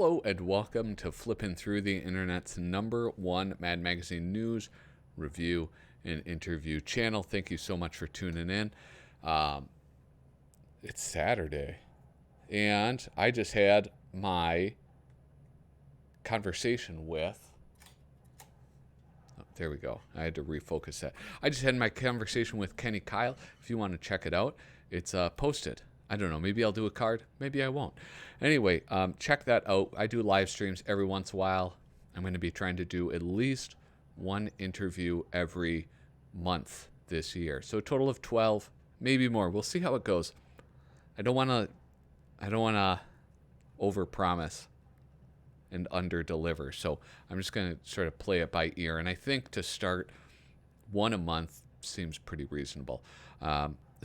Hello and welcome to Flippin Through, the internet's #1 Mad Magazine news, review, and interview channel. Thank you so much for tuning in. It's Saturday, and I just had my conversation with... Oh, there we go. I had to refocus that. I just had my conversation with Kenny Kyle. If you want to check it out, it's posted. I don't know. Maybe I'll do a card. Maybe I won't. Anyway, check that out. I do live streams every once in a while. I'm going to be trying to do at least one interview every month this year. So a total of 12, maybe more. We'll see how it goes. I don't want to overpromise and underdeliver. So I'm just going to sort of play it by ear. And I think to start one a month seems pretty reasonable.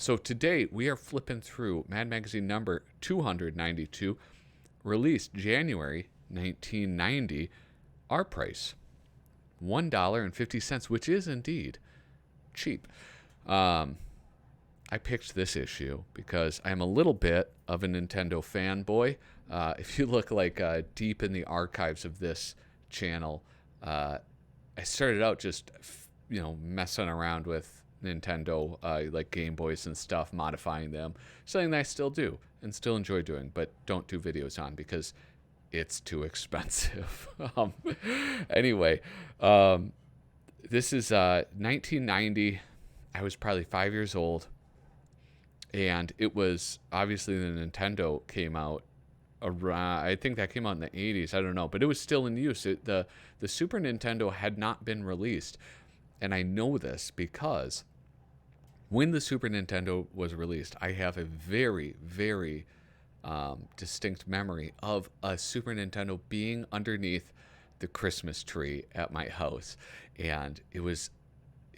So today we are flipping through Mad Magazine number 292, released January 1990. Our price, $1.50, which is indeed cheap. I picked this issue because I'm a little bit of a Nintendo fanboy. If you look like deep in the archives of this channel, I started out just messing around with Nintendo, like Game Boys and stuff, modifying them. Something that I still do and still enjoy doing, but don't do videos on because it's too expensive. Anyway, this is 1990. I was probably 5 years old, and it was obviously the Nintendo came out around, I think that came out in the 80s, I don't know, but it was still in use. The Super Nintendo had not been released. And I know this because when the Super Nintendo was released, I have a very, very distinct memory of a Super Nintendo being underneath the Christmas tree at my house. And it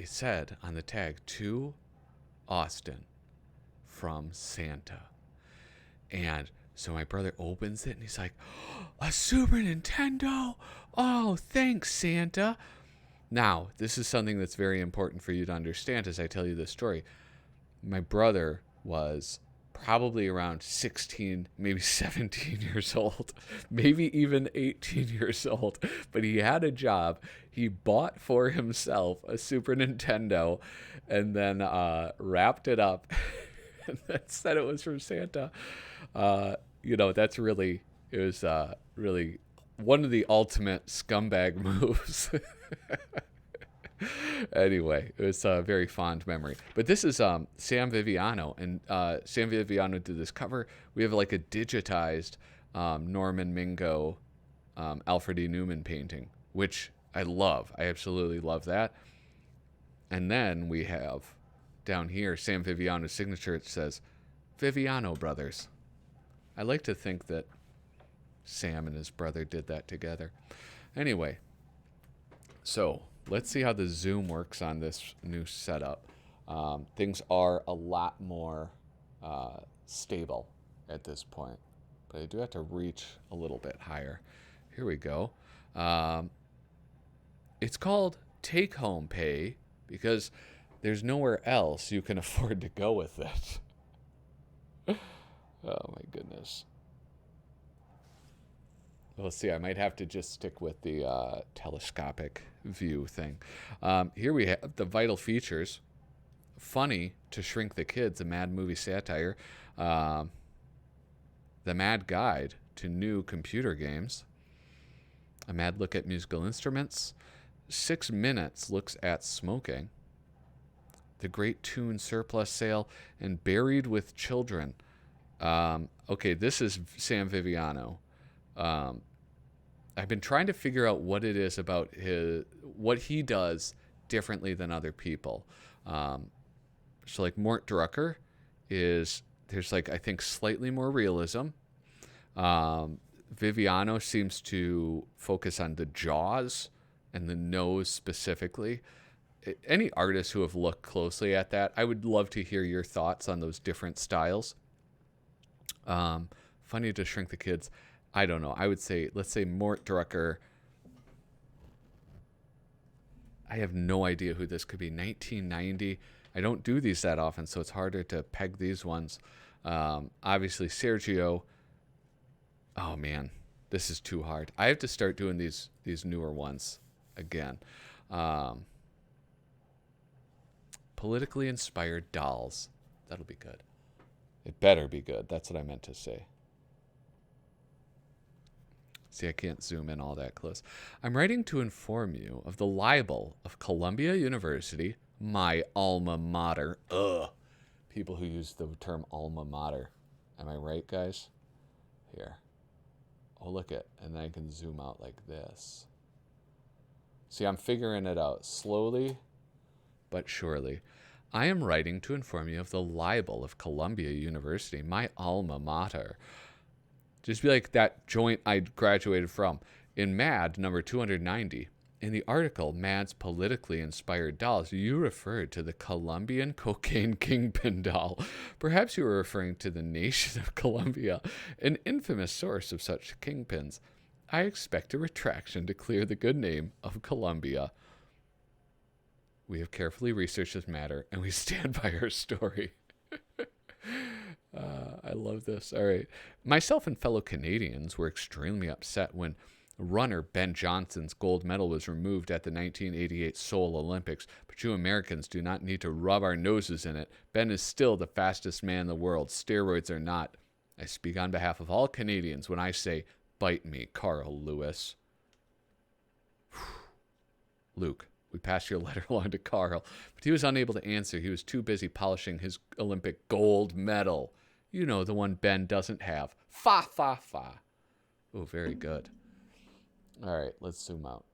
said on the tag, "To Austin from Santa." And so my brother opens it and he's like, "A Super Nintendo? Oh, thanks, Santa." Now, this is something that's very important for you to understand as I tell you this story. My brother was probably around 16, maybe 17 years old, maybe even 18 years old, but he had a job. He bought for himself a Super Nintendo and then wrapped it up and then said it was from Santa. That's really, it was really one of the ultimate scumbag moves. Anyway, it was a very fond memory. But this is Sam Viviano, and Sam Viviano did this cover. We have like a digitized Norman Mingo, Alfred E. Newman painting, which I love. I absolutely love that. And then we have down here Sam Viviano's signature. It says, "Viviano Brothers." I like to think that Sam and his brother did that together. Anyway, so let's see how the zoom works on this new setup. Things are a lot more stable at this point, but I do have to reach a little bit higher. Here we go. It's called Take Home Pay because there's nowhere else you can afford to go with it. Oh my goodness. Let's see, I might have to just stick with the telescopic view thing. Here we have the vital features. Funny to Shrink the Kids, a Mad movie satire. The Mad Guide to New Computer Games. A Mad Look at Musical Instruments. 6 Minutes looks at smoking. The Great Tune Surplus Sale. And Buried with Children. Okay, this is Sam Viviano. I've been trying to figure out what it is about what he does differently than other people. So like Mort Drucker there's like, I think, slightly more realism. Viviano seems to focus on the jaws and the nose specifically. Any artists who have looked closely at that, I would love to hear your thoughts on those different styles. Funny to Shrink the Kids. I don't know. I would say, let's say Mort Drucker. I have no idea who this could be. 1990. I don't do these that often, so it's harder to peg these ones. Obviously, Sergio. Oh, man. This is too hard. I have to start doing these newer ones again. Politically inspired dolls. That'll be good. It better be good. That's what I meant to say. See, I can't zoom in all that close. I'm writing to inform you of the libel of Columbia University, my alma mater. Ugh. People who use the term alma mater. Am I right, guys? Here. Oh, look it. And then I can zoom out like this. See, I'm figuring it out slowly but surely. I am writing to inform you of the libel of Columbia University, my alma mater. Just be like that joint I graduated from. In MAD number 290, in the article, MAD's politically inspired dolls, you referred to the Colombian cocaine kingpin doll. Perhaps you were referring to the nation of Colombia, an infamous source of such kingpins. I expect a retraction to clear the good name of Colombia. We have carefully researched this matter, and we stand by our story. I love this. All right. Myself and fellow Canadians were extremely upset when runner Ben Johnson's gold medal was removed at the 1988 Seoul Olympics, but you Americans do not need to rub our noses in it. Ben is still the fastest man in the world. Steroids are not. I speak on behalf of all Canadians when I say, bite me, Carl Lewis. Luke, we passed your letter along to Carl, but he was unable to answer. He was too busy polishing his Olympic gold medal. You know, the one Ben doesn't have. Fa, fa, fa. Oh, very good. All right, let's zoom out.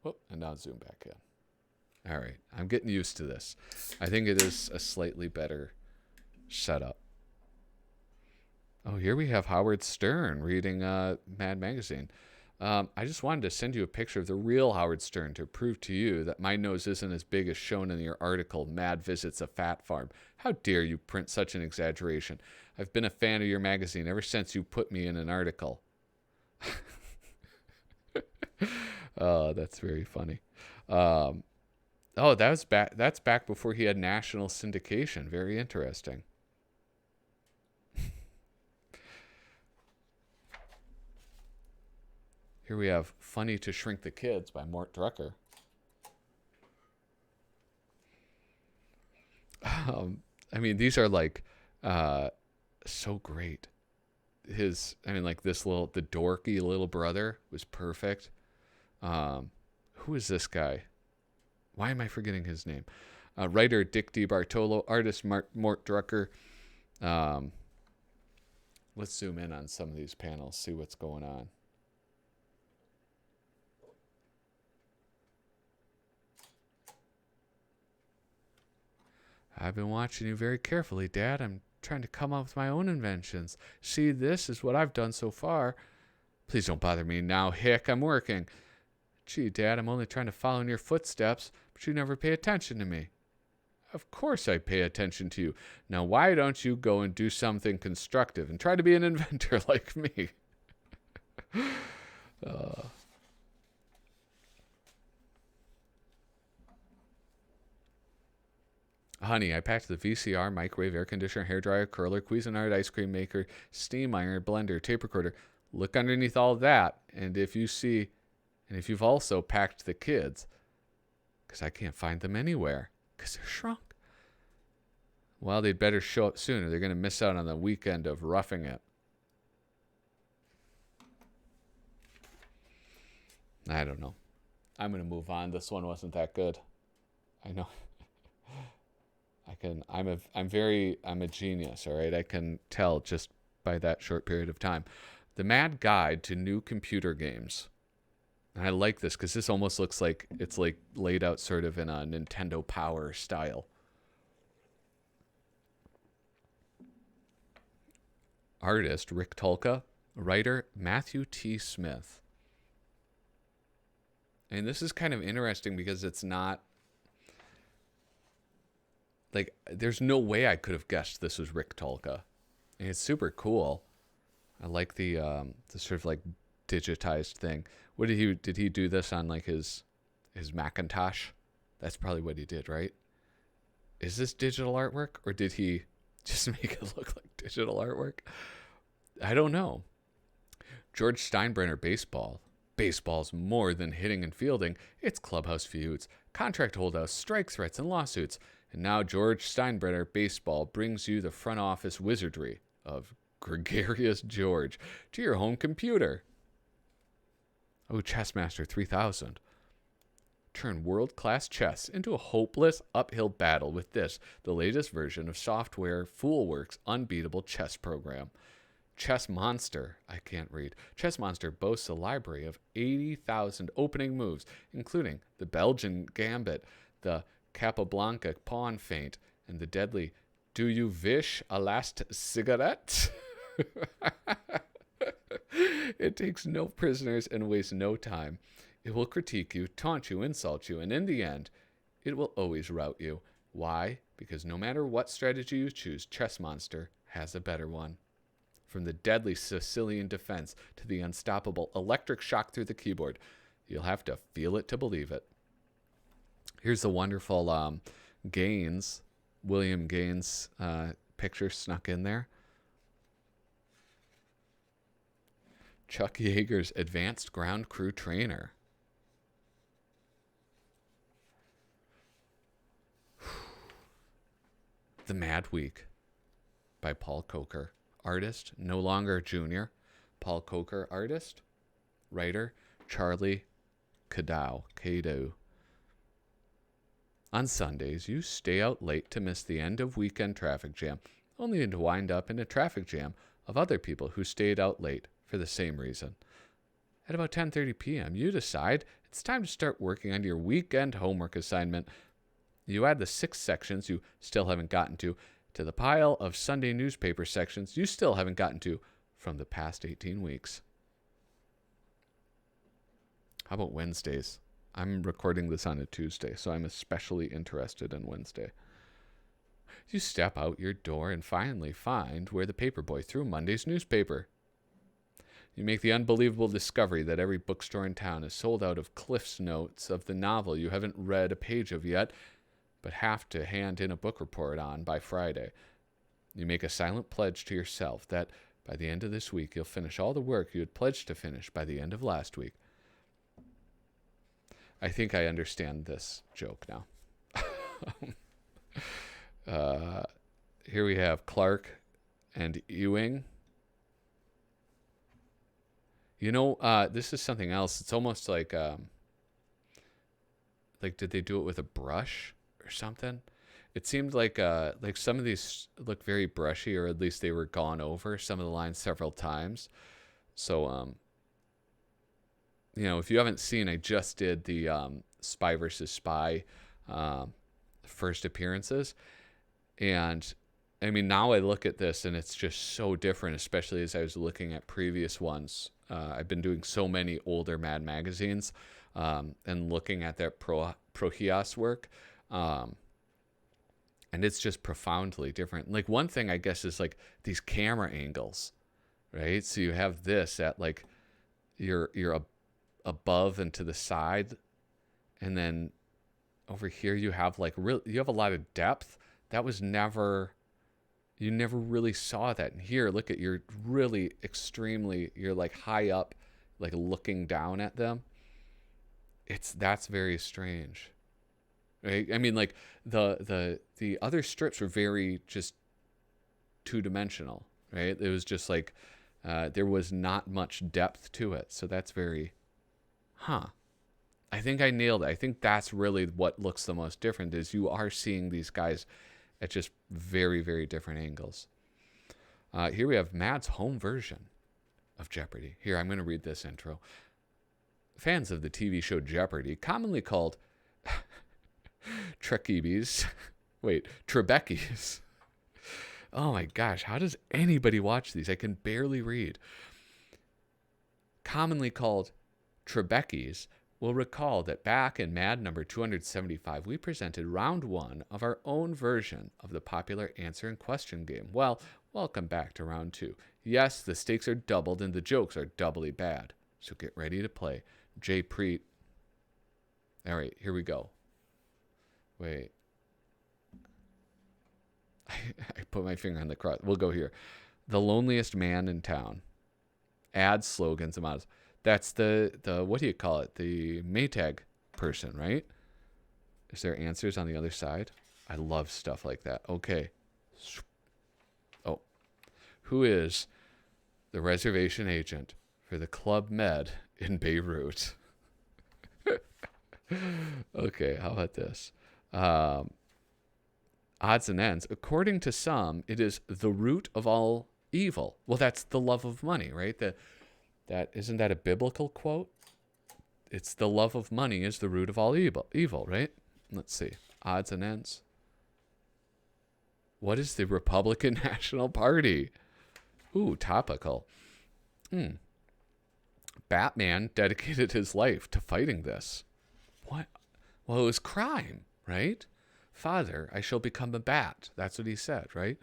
Oh, and now zoom back in. All right, I'm getting used to this. I think it is a slightly better setup. Oh, here we have Howard Stern reading Mad Magazine. I just wanted to send you a picture of the real Howard Stern to prove to you that my nose isn't as big as shown in your article, Mad Visits a Fat Farm. How dare you print such an exaggeration? I've been a fan of your magazine ever since you put me in an article. Oh, that's very funny. Oh, that's back before he had national syndication. Very interesting. Here we have Funny to Shrink the Kids by Mort Drucker. I mean, these are like so great. The dorky little brother was perfect. Who is this guy? Why am I forgetting his name? Writer Dick DiBartolo, artist Mort Drucker. Let's zoom in on some of these panels, see what's going on. I've been watching you very carefully, Dad. I'm trying to come up with my own inventions. See, this is what I've done so far. Please don't bother me now, Hick. I'm working. Gee, Dad, I'm only trying to follow in your footsteps, but you never pay attention to me. Of course I pay attention to you. Now, why don't you go and do something constructive and try to be an inventor like me? Honey, I packed the VCR, microwave, air conditioner, hairdryer, curler, Cuisinart, ice cream maker, steam iron, blender, tape recorder. Look underneath all of that, and if you've also packed the kids, because I can't find them anywhere, because they're shrunk. Well, they'd better show up sooner. They're going to miss out on the weekend of Roughing It. I don't know. I'm going to move on. This one wasn't that good. I know. I'm a genius, all right? I can tell just by that short period of time. The Mad Guide to New Computer Games. And I like this because this almost looks like it's like laid out sort of in a Nintendo Power style. Artist Rick Tolka, writer Matthew T. Smith. And this is kind of interesting because it's not like, there's no way I could have guessed this was Rick Tolka. And it's super cool. I like the sort of like digitized thing. What did he do this on like his Macintosh? That's probably what he did, right? Is this digital artwork, or did he Just make it look like digital artwork. I don't know. George Steinbrenner baseball. Baseball's more than hitting and fielding. It's clubhouse feuds, contract holdouts, strike threats, and lawsuits. And now George Steinbrenner baseball brings you the front office wizardry of Gregarious George to your home computer. Oh, Chessmaster 3000. Turn world-class chess into a hopeless uphill battle with this, the latest version of software Foolworks' unbeatable chess program. Chess Monster, I can't read. Chess Monster boasts a library of 80,000 opening moves, including the Belgian Gambit, the Capablanca Pawn Feint, and the deadly Do You Wish a Last Cigarette? It takes no prisoners and wastes no time. It will critique you, taunt you, insult you, and in the end, it will always rout you. Why? Because no matter what strategy you choose, Chess Monster has a better one. From the deadly Sicilian defense to the unstoppable electric shock through the keyboard, you'll have to feel it to believe it. Here's the wonderful Gaines, William Gaines picture snuck in there. Chuck Yeager's advanced ground crew trainer. The Mad Week by Paul Coker. Artist, no longer junior. Paul Coker, artist. Writer, Charlie Cadow. On Sundays, you stay out late to miss the end of weekend traffic jam, only to wind up in a traffic jam of other people who stayed out late for the same reason. At about 10:30 p.m., you decide it's time to start working on your weekend homework assignment. You add the 6 sections you still haven't gotten to the pile of Sunday newspaper sections you still haven't gotten to from the past 18 weeks. How about Wednesdays? I'm recording this on a Tuesday, so I'm especially interested in Wednesday. You step out your door and finally find where the paperboy threw Monday's newspaper. You make the unbelievable discovery that every bookstore in town is sold out of Cliff's Notes of the novel you haven't read a page of yet, but have to hand in a book report on by Friday. You make a silent pledge to yourself that by the end of this week, you'll finish all the work you had pledged to finish by the end of last week. I think I understand this joke now. Here we have Clark and Ewing. You know, this is something else. It's almost like did they do it with a brush or something? It seemed like some of these look very brushy, or at least they were gone over some of the lines several times. So, if you haven't seen, I just did the Spy versus Spy first appearances. And, I mean, now I look at this and it's just so different, especially as I was looking at previous ones. I've been doing so many older Mad magazines and looking at their Prohias work. And it's just profoundly different. Like, one thing, I guess, is like these camera angles, right? So you have this at like you're above and to the side, and then over here you have like you have a lot of depth. That was never, you never really saw that. And here, look at, you're really extremely, you're like high up, like looking down at them. That's very strange. Right? I mean, like the other strips were very just two-dimensional, right? It was just like there was not much depth to it. So that's very, I think I nailed it. I think that's really what looks the most different, is you are seeing these guys at just very, very different angles. Here we have Matt's home version of Jeopardy. Here, I'm going to read this intro. Fans of the TV show Jeopardy, commonly called Trebekis. Oh my gosh, how does anybody watch these? I can barely read. Commonly called Trebekis, will recall that back in Mad number 275, we presented round 1 of our own version of the popular answer and question game. Well, welcome back to round 2. Yes, the stakes are doubled and the jokes are doubly bad. So get ready to play. Jay Preet. All right, here we go. Wait. I put my finger on the cross. We'll go here. The loneliest man in town. Ad slogans and models. That's the what do you call it? The Maytag person, right? Is there answers on the other side? I love stuff like that. Okay. Oh. Who is the reservation agent for the Club Med in Beirut? Okay, how about this? Odds and ends. According to some, it is the root of all evil. Well, that's the love of money, right? That isn't that a biblical quote? It's the love of money is the root of all evil, right? Let's see. Odds and ends. What is the Republican National Party? Ooh, topical. Batman dedicated his life to fighting this. What? Well, it was crime, right? Father, I shall become a bat. That's what he said, right?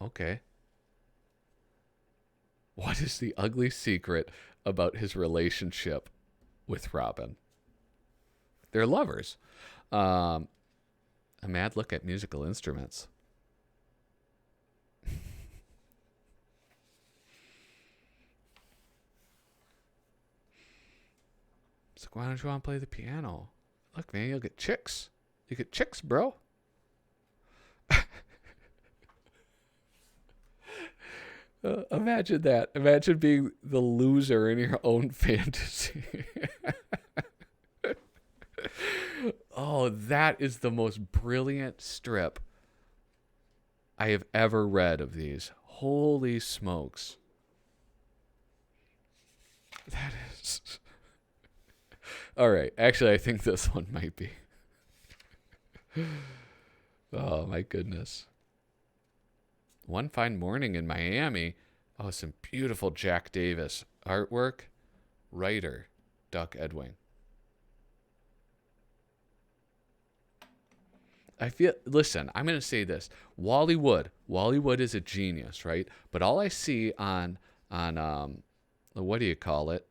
Okay. What is the ugly secret about his relationship with Robin? They're lovers. A mad look at musical instruments. It's like, why don't you want to play the piano? Look, man, you'll get chicks. You get chicks, bro. Imagine that. Imagine being the loser in your own fantasy. Oh, that is the most brilliant strip I have ever read of these. Holy smokes. That is... All right. Actually, I think this one might be. Oh, my goodness. One fine morning in Miami. Oh, some beautiful Jack Davis artwork. Writer, Duck Edwing. Listen, I'm going to say this. Wally Wood is a genius, right? But all I see on what do you call it?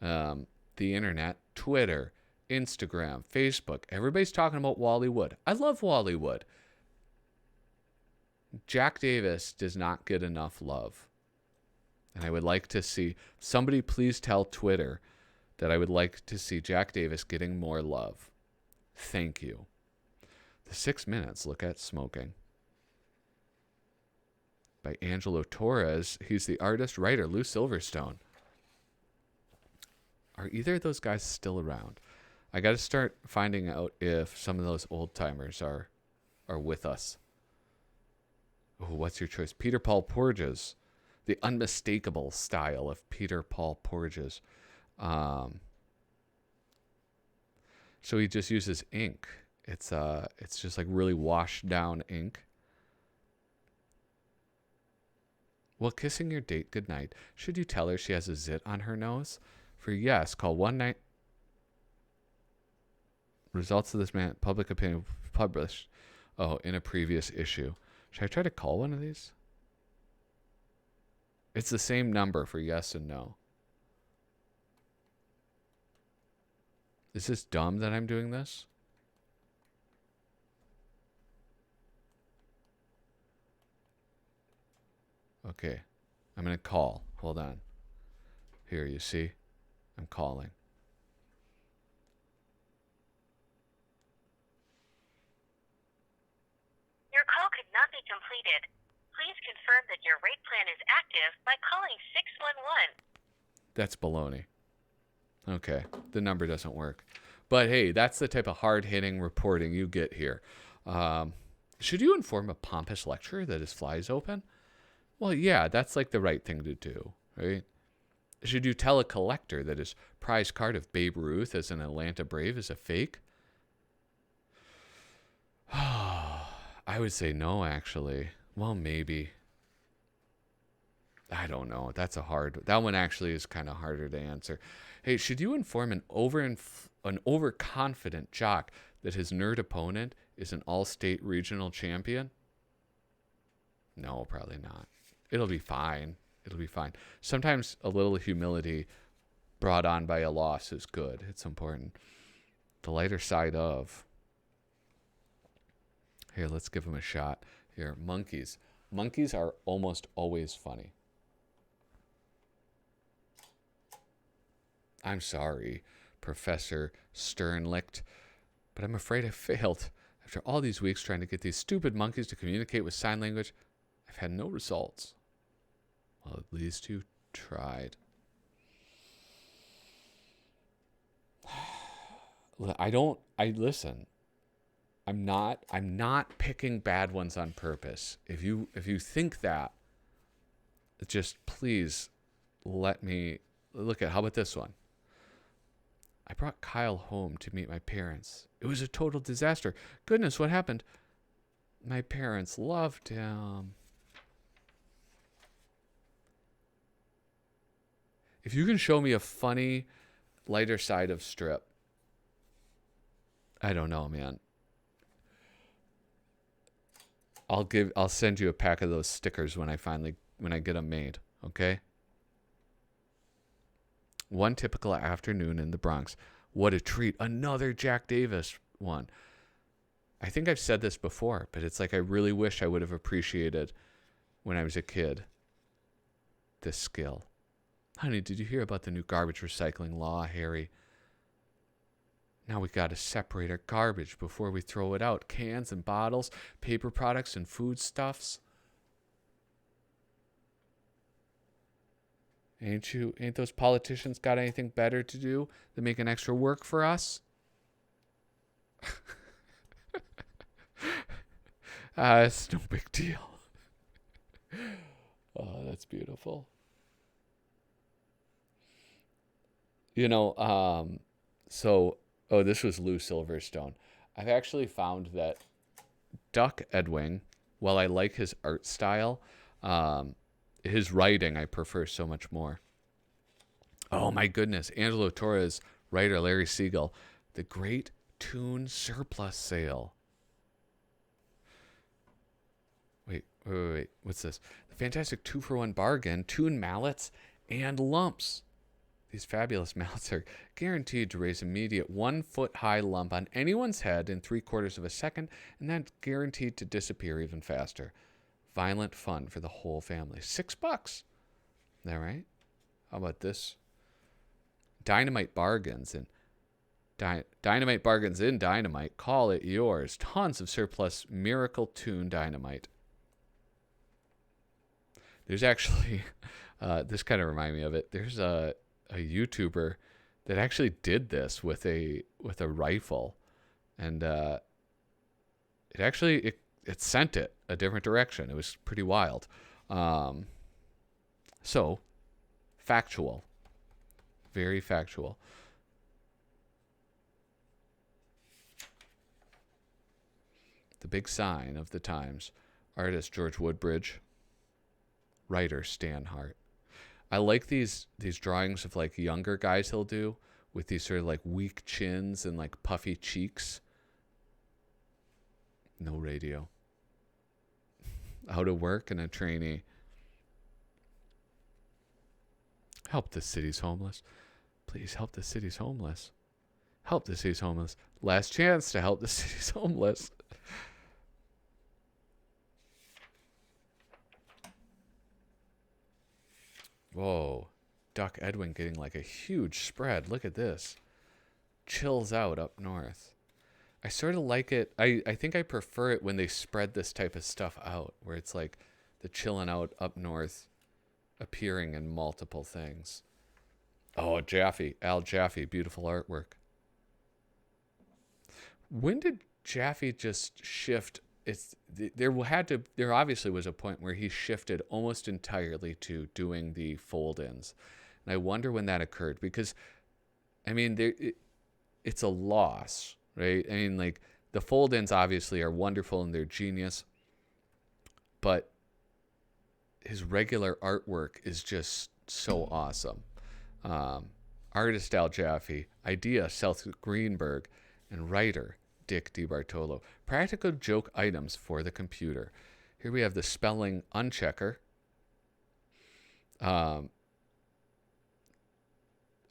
The internet, Twitter, Instagram, Facebook, everybody's talking about Wally Wood. I love Wally Wood. Jack Davis does not get enough love. And I would like to see, somebody please tell Twitter that I would like to see Jack Davis getting more love. Thank you. The 6 minutes look at smoking. By Angelo Torres. He's the artist, writer, Lou Silverstone. Are either of those guys still around? I got to start finding out if some of those old timers are with us. Oh, what's your choice? Peter Paul Porges. The unmistakable style of Peter Paul Porges. So he just uses ink. It's just like really washed down ink. Well, kissing your date goodnight. Should you tell her she has a zit on her nose? For yes, call 1-9. Results of this man public opinion published. Oh, in a previous issue. Should I try to call one of these? It's the same number for yes and no. Is this dumb that I'm doing this? Okay. I'm going to call. Hold on. Here, you see? I'm calling. Your call could not be completed. Please confirm that your rate plan is active by calling 611. That's baloney. Okay. The number doesn't work. But hey, that's the type of hard-hitting reporting you get here. Should you inform a pompous lecturer that his fly is open? Well, yeah, that's like the right thing to do, right? Should you tell a collector that his prize card of Babe Ruth as an Atlanta Brave is a fake? I would say no, actually. Well, maybe. I don't know. That one actually is kind of harder to answer. Hey, should you inform an overconfident jock that his nerd opponent is an all-state regional champion? No, probably not. It'll be fine. It'll be fine. Sometimes a little humility brought on by a loss is good. It's important. The lighter side of... Here, let's give him a shot. Here, monkeys. Monkeys are almost always funny. I'm sorry, Professor Sternlicht, but I'm afraid I failed. After all these weeks trying to get these stupid monkeys to communicate with sign language, I've had no results. Well, at least you tried. Listen. I'm not picking bad ones on purpose. If you think that, just please let me look at. How about this one? I brought Kyle home to meet my parents. It was a total disaster. Goodness, what happened? My parents loved him. If you can show me a funny, lighter side of strip, I don't know, man. I'll send you a pack of those stickers when I get them made, okay? One typical afternoon in the Bronx. What a treat. Another Jack Davis one. I think I've said this before, but it's like I really wish I would have appreciated when I was a kid this skill. Honey, did you hear about the new garbage recycling law, Harry? Now we got to separate our garbage before we throw it out. Cans and bottles, paper products and foodstuffs. Ain't those politicians got anything better to do than making extra work for us? It's no big deal. Oh, that's beautiful. This was Lou Silverstone. I've actually found that Duck Edwing, while I like his art style, his writing I prefer so much more. Oh my goodness, Angelo Torres, writer Larry Siegel, The Great Tune Surplus Sale. Wait. What's this? The fantastic 2-for-1 bargain, tune mallets and lumps. These fabulous mallets are guaranteed to raise immediate 1-foot-high lump on anyone's head in 3/4 of a second, and that's guaranteed to disappear even faster. Violent fun for the whole family. $6. Is that right? How about this? Dynamite bargains in Dynamite. Call it yours. Tons of surplus Miracle Tune Dynamite. There's actually, this kind of reminded me of it. There's a YouTuber that actually did this with a rifle, and it sent it a different direction. It was pretty wild. So factual, very factual. The big sign of the times. Artist George Woodbridge. Writer Stan Hart. I like these drawings of like younger guys he'll do with these sort of like weak chins and like puffy cheeks. No radio. Out of work and a trainee. Help the city's homeless. Please help the city's homeless. Help the city's homeless. Last chance to help the city's homeless. Whoa. Duck Edwin getting like a huge spread. Look at this. Chills out up north. I sort of like it. I think I prefer it when they spread this type of stuff out, where it's like the chilling out up north appearing in multiple things. Oh, Al Jaffe, beautiful artwork. When did Jaffe just shift? There obviously was a point where he shifted almost entirely to doing the fold-ins, and I wonder when that occurred, because I mean it's a loss, right? I mean, like, the fold-ins obviously are wonderful and they're genius, but his regular artwork is just so awesome. Artist Al Jaffe, idea Seth Greenberg, and writer Dick DiBartolo. Practical joke items for the computer. Here we have the spelling unchecker.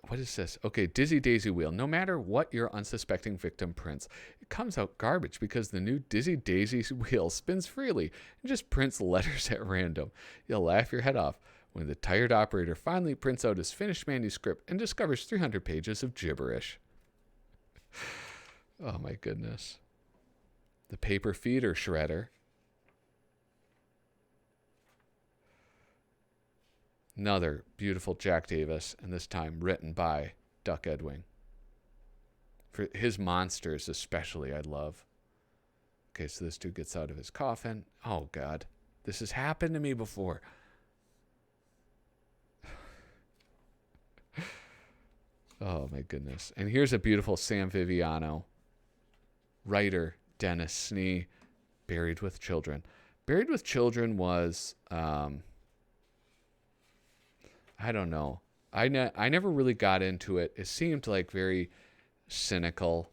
what is this? Okay, Dizzy Daisy Wheel. No matter what your unsuspecting victim prints, it comes out garbage because the new Dizzy Daisy Wheel spins freely and just prints letters at random. You'll laugh your head off when the tired operator finally prints out his finished manuscript and discovers 300 pages of gibberish. Oh my goodness. The paper feeder shredder. Another beautiful Jack Davis, and this time written by Duck Edwing. For his monsters especially, I love. Okay, so this dude gets out of his coffin. Oh, God. This has happened to me before. Oh, my goodness. And here's a beautiful Sam Viviano. Writer Dennis Snee, Buried with Children. Buried with Children was... I don't know. I never really got into it. It seemed like very cynical.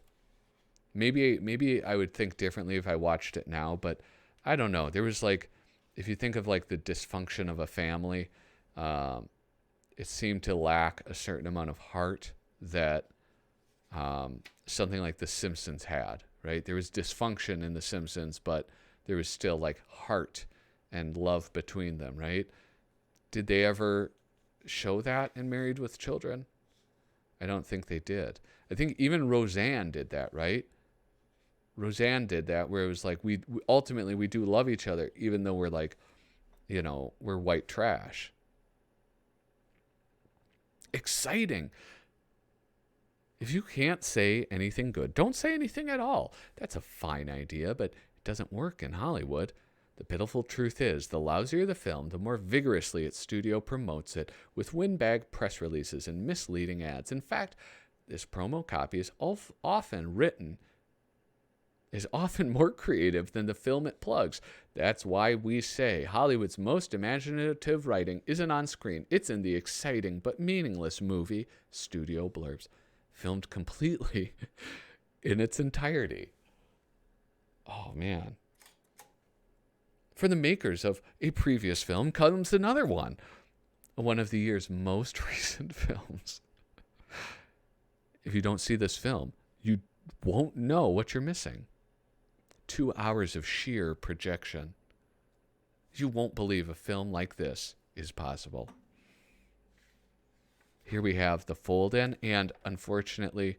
Maybe I would think differently if I watched it now, but I don't know. There was like, if you think of like the dysfunction of a family, it seemed to lack a certain amount of heart that something like The Simpsons had, right? There was dysfunction in The Simpsons, but there was still like heart and love between them, right? Did they ever show that in Married with Children? I don't think they did. I think even Roseanne did that, right? Roseanne did that, where it was like we ultimately we do love each other, even though we're like, you know, we're white trash. Exciting. If you can't say anything good, don't say anything at all. That's a fine idea, but it doesn't work in Hollywood. The pitiful truth is, the lousier the film, the more vigorously its studio promotes it with windbag press releases and misleading ads. In fact, this promo copy is often more creative than the film it plugs. That's why we say Hollywood's most imaginative writing isn't on screen. It's in the exciting but meaningless movie studio blurbs, filmed completely in its entirety. Oh, man. For the makers of a previous film comes another one of the year's most recent films. If you don't see this film, you won't know what you're missing. 2 hours of sheer projection. You won't believe a film like this is possible. Here we have the fold-in, and unfortunately,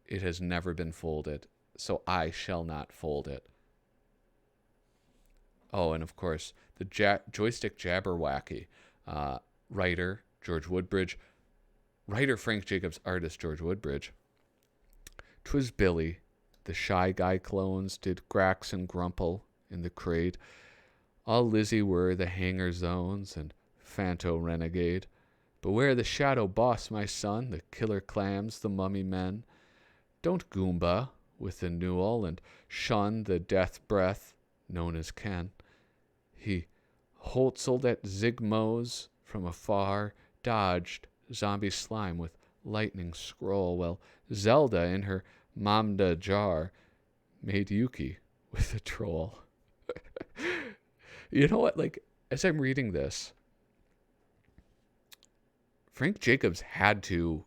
it has never been folded, so I shall not fold it. Oh, and of course, the joystick Jabberwacky. Writer, George Woodbridge. Writer, Frank Jacobs. Artist, George Woodbridge. 'Twas Billy. The Shy Guy clones did Grax and Grumple in the crate. All Lizzie were the Hanger Zones and Fanto Renegade. Beware the Shadow Boss, my son, the Killer Clams, the Mummy Men. Don't Goomba with the Newell and shun the Death Breath, known as Ken. He holtzled at Zigmos from afar, dodged zombie slime with lightning scroll, while Zelda in her Mamda jar made Yuki with a troll. You know what? Like, as I'm reading this, Frank Jacobs had to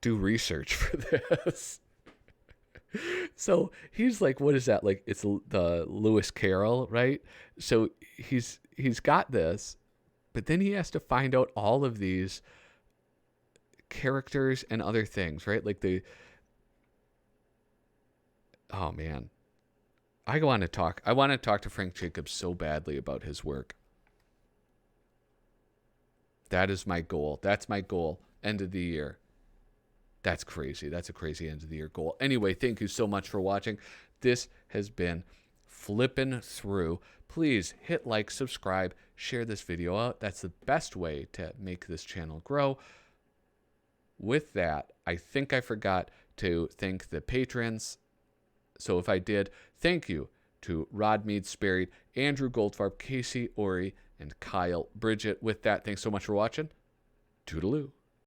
do research for this. So he's like, what is that? Like, it's the Lewis Carroll, right? So he's got this, but then he has to find out all of these characters and other things, right? Like oh man, I want to talk to Frank Jacobs so badly about his work. That is my goal. That's my goal. End of the year. That's crazy. That's a crazy end of the year goal. Anyway, thank you so much for watching. This has been Flippin' Through. Please hit like, subscribe, share this video out. That's the best way to make this channel grow. With that, I think I forgot to thank the patrons. So if I did, thank you to Rod Sperry, Andrew Goldfarb, Casey Ori, and Kyle Bridgett. With that, thanks so much for watching. Toodaloo.